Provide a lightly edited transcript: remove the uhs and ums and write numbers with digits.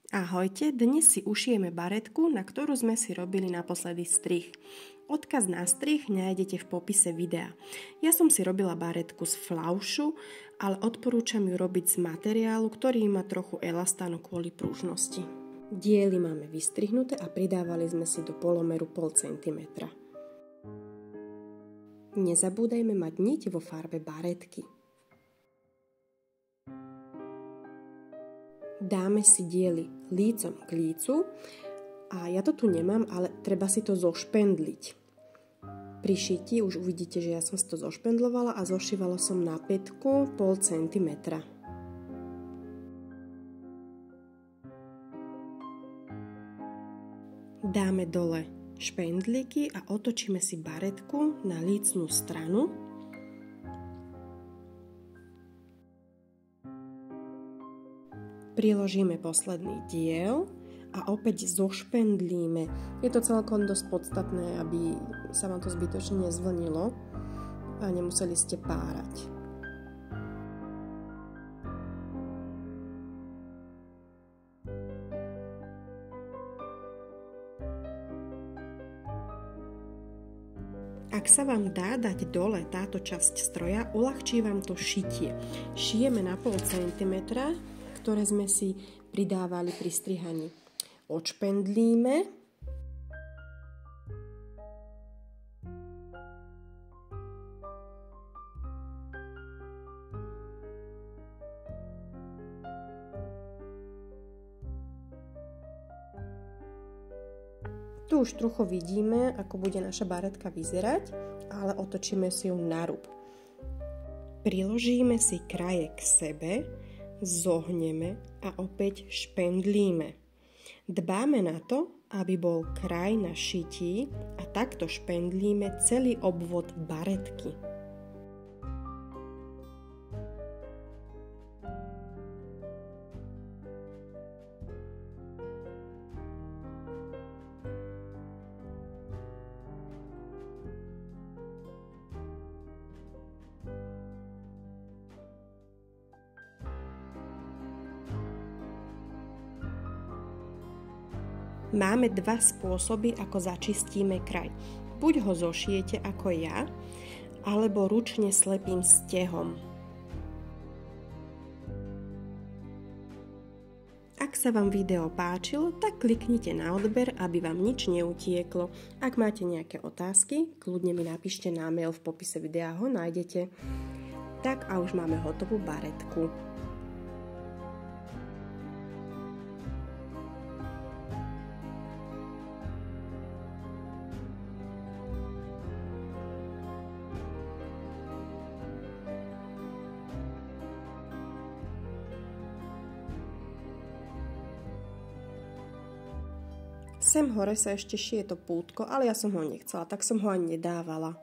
Ahojte, dnes si ušijeme baretku, na ktorú sme si robili naposledy strih. Odkaz na strih nájdete v popise videa. Ja som si robila baretku z flaušu, ale odporúčam ju robiť z materiálu, ktorý má trochu elastánu kvôli pružnosti. Diely máme vystrihnuté a pridávali sme si do polomeru 0,5 cm. Nezabúdajme mať niť vo farbe baretky. Dáme si diely lícom k lícu a ja to tu nemám, ale treba si to zošpendliť. Pri šití už uvidíte, že ja som si to zošpendlovala a zošívala som na pätku 0,5 cm. Dáme dole špendlíky a otočíme si baretku na lícnú stranu. Priložíme posledný diel a opäť zošpendlíme. Je to celkom dosť podstatné, aby sa vám to zbytočne nezvlnilo a nemuseli ste párať. Ak sa vám dá dať dole táto časť stroja, uľahčí vám to šitie. Šijeme na 0,5 cm, ktoré sme si pridávali pri strihaní. Odšpendlíme. Tu už trochu vidíme, ako bude naša baretka vyzerať, ale otočíme si ju na rub. Priložíme si kraje k sebe, zohneme a opäť špendlíme. Dbáme na to, aby bol kraj na šití a takto špendlíme celý obvod baretky. Máme dva spôsoby, ako začistíme kraj. Buď ho zošijete ako ja, alebo ručne slepým stehom. Ak sa vám video páčilo, tak kliknite na odber, aby vám nič neutieklo. Ak máte nejaké otázky, kľudne mi napíšte na mail, v popise videa ho nájdete. Tak a už máme hotovú baretku. Sem hore sa ešte šije to pútko, ale ja som ho nechcela, tak som ho ani nedávala.